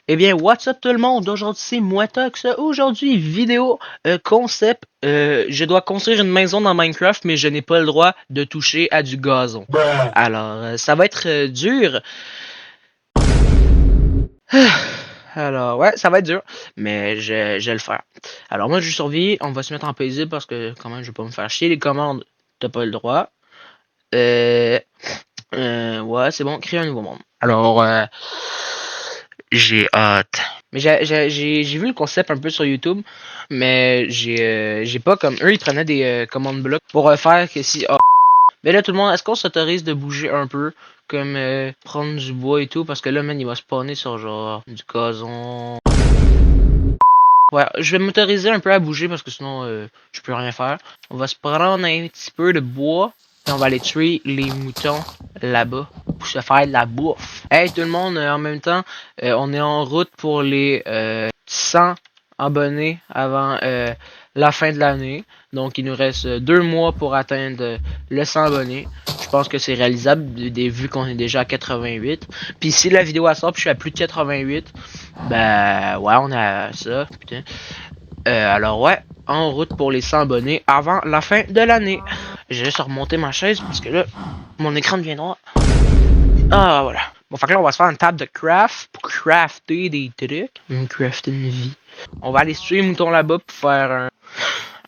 Eh bien, what's up tout le monde? Aujourd'hui, c'est Moitox. Aujourd'hui, vidéo concept. Je dois construire une maison dans Minecraft, mais je n'ai pas le droit de toucher à du gazon. Alors, ça va être dur. Alors, ouais, ça va être dur, mais je vais le faire. Alors, moi, je survis. On va se mettre en paisible parce que, quand même, je vais pas me faire chier. Les commandes, t'as pas le droit. Euh, ouais, c'est bon. Créer un nouveau monde. Alors, j'ai hâte. Mais j'ai vu le concept un peu sur YouTube, mais j'ai pas comme eux, ils prenaient des commandes blocs pour faire que si. Mais là, tout le monde, est-ce qu'on s'autorise de bouger un peu, comme prendre du bois et tout, parce que là, man, il va spawner sur genre du gazon. Ouais, je vais m'autoriser un peu à bouger parce que sinon, je peux rien faire. On va se prendre un petit peu de bois et on va aller tuer les moutons là-bas pour se faire de la bouffe. Hey tout le monde, en même temps, on est en route pour les 100 abonnés avant la fin de l'année. Donc il nous reste 2 mois pour atteindre le 100 abonnés. Je pense que c'est réalisable vu qu'on est déjà à 88. Puis si la vidéo sort puis je suis à plus de 88, ben ouais, on a ça, putain. Alors ouais, en route pour les 100 abonnés avant la fin de l'année. J'ai juste remonté ma chaise parce que là, mon écran devient noir. Ah voilà. Bon, fait que là, on va se faire une table de craft pour crafter des trucs. Crafter une vie. On va aller tuer les moutons là-bas pour faire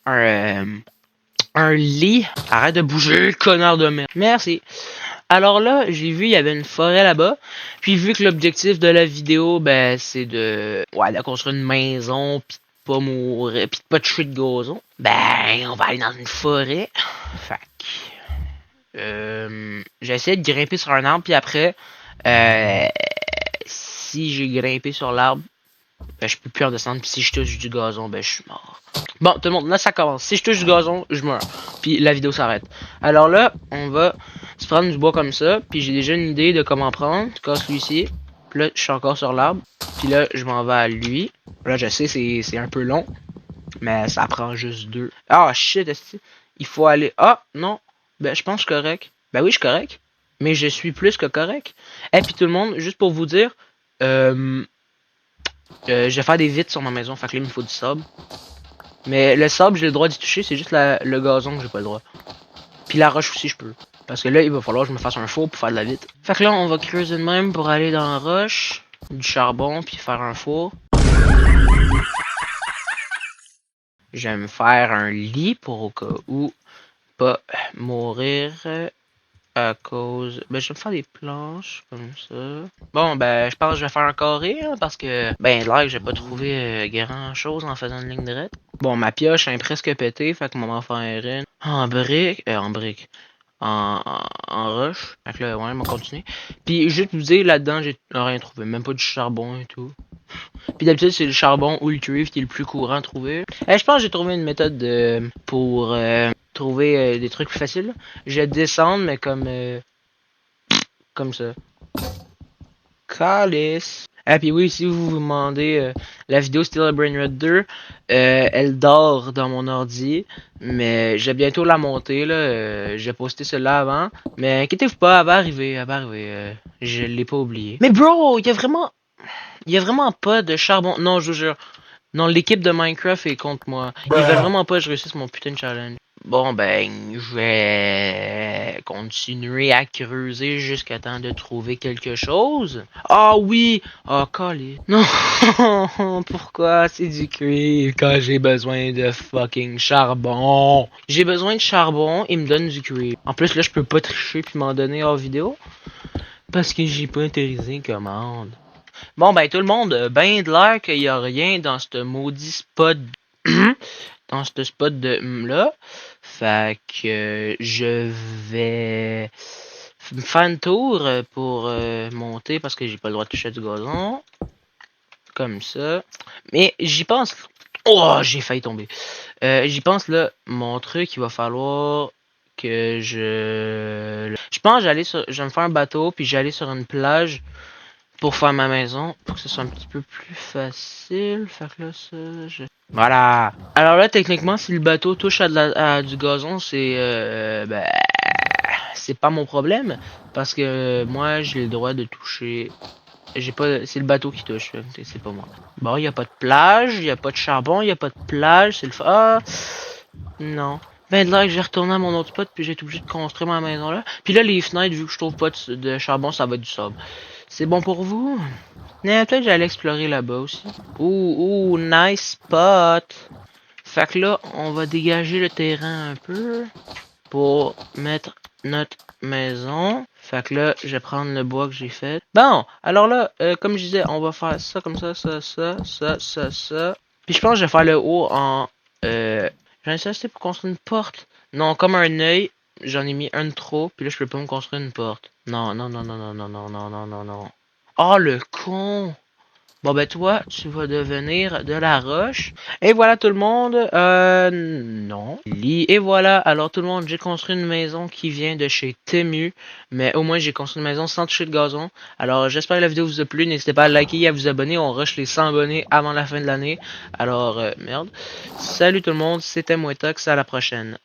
un lit. Arrête de bouger, connard de merde. Merci. Alors là, j'ai vu il y avait une forêt là-bas. Puis vu que l'objectif de la vidéo, ben c'est de construire une maison, puis de pas mourir, puis de pas tuer de gazon. Ben, on va aller dans une forêt. Fait j'ai essayé de grimper sur un arbre, puis après, si j'ai grimpé sur l'arbre, ben je peux plus en descendre, puis si je touche du gazon, ben je suis mort. Bon, tout le monde, là ça commence. Si je touche du gazon, je meurs. Puis la vidéo s'arrête. Alors là, on va se prendre du bois comme ça. Puis j'ai déjà une idée de comment prendre. Tu casses celui-ci. Puis là, je suis encore sur l'arbre. Puis là, je m'en vais à lui. Là, je sais, c'est un peu long. Mais ça prend juste 2. Ah, shit, il faut aller... Ah, non. Ben, je pense que je suis correct. Ben oui, je suis correct. Mais je suis plus que correct. Et puis tout le monde, juste pour vous dire... je vais faire des vitres sur ma maison. Fait que là, il me faut du sable. Mais le sable, j'ai le droit d'y toucher, c'est juste le gazon que j'ai pas le droit. Puis la roche aussi, je peux. Parce que là, il va falloir que je me fasse un four pour faire de la vitre. Fait que là, on va creuser de même pour aller dans la roche, du charbon, puis faire un four. Je vais me faire un lit pour au cas où pas mourir à cause... Ben, je vais me faire des planches comme ça. Bon, ben, je pense que je vais faire un carré, hein, parce que, ben, là, j'ai pas trouvé grand-chose en faisant une ligne droite. Bon, ma pioche est presque pétée, fait que m'en faire une en brique, en roche. Fait que là, ouais, on va continuer. Puis, juste vous dire, là-dedans, j'ai rien trouvé, même pas du charbon et tout. Puis d'habitude, c'est le charbon ou le cuivre qui est le plus courant à trouver. Je pense que j'ai trouvé une méthode pour trouver des trucs plus faciles. Je vais descendre, mais comme ça. Calice. Ah, puis oui, si vous vous demandez, la vidéo Still a Brain Rot 2, elle dort dans mon ordi, mais je vais bientôt la monter, là. J'ai posté celle-là avant, mais inquiétez-vous pas, elle va arriver, je l'ai pas oublié. Mais bro, il y a vraiment pas de charbon. Non, je vous jure. Non, l'équipe de Minecraft est contre moi. Ils veulent vraiment pas que je réussisse mon putain de challenge. Bon, ben, je vais continuer à creuser jusqu'à temps de trouver quelque chose. Ah oui! Ah, calé. Non! Pourquoi c'est du cuivre quand j'ai besoin de fucking charbon? J'ai besoin de charbon, il me donne du cuivre. En plus, là, je peux pas tricher puis m'en donner hors vidéo. Parce que j'ai pas autorisé une commande. Bon, ben, tout le monde, ben de l'air qu'il y a rien dans ce maudit spot. Dans ce spot de là. Fait que je vais me faire une tour pour monter parce que j'ai pas le droit de toucher du gazon. Comme ça. Mais j'y pense. Oh, j'ai failli tomber. J'y pense là, mon truc, il va falloir que je pense que je vais me faire un bateau puis j'allais sur une plage pour faire ma maison, pour que ce soit un petit peu plus facile. Fait que là, ça, voilà. Alors là, techniquement, si le bateau touche à du gazon, ben, c'est pas mon problème. Parce que moi, j'ai le droit de toucher J'ai pas. C'est le bateau qui touche, là. C'est pas moi. Bon, y a pas de plage, y a pas de charbon, y a pas de plage, c'est le Ah! Non. Ben de là que j'ai retourné à mon autre spot, puis j'ai été obligé de construire ma maison là. Puis là, les fenêtres, vu que je trouve pas de charbon, ça va être du sable. C'est bon pour vous? Mais peut-être j'allais explorer là-bas aussi. Ouh, nice spot! Fait que là, on va dégager le terrain un peu pour mettre notre maison. Fait que là, je vais prendre le bois que j'ai fait. Bon, alors là, comme je disais, on va faire ça comme ça. Puis je pense que je vais faire le haut en... J'en ai assez pour construire une porte. Non, comme un œil, j'en ai mis un de trop, puis là, je peux pas me construire une porte. Non. Oh, le con! Bon ben toi, tu vas devenir de la roche. Et voilà tout le monde. Non. Et voilà, alors tout le monde, j'ai construit une maison qui vient de chez Temu. Mais au moins j'ai construit une maison sans toucher de gazon. Alors j'espère que la vidéo vous a plu. N'hésitez pas à liker et à vous abonner. On rush les 100 abonnés avant la fin de l'année. Alors merde. Salut tout le monde, c'était Moetox, à la prochaine.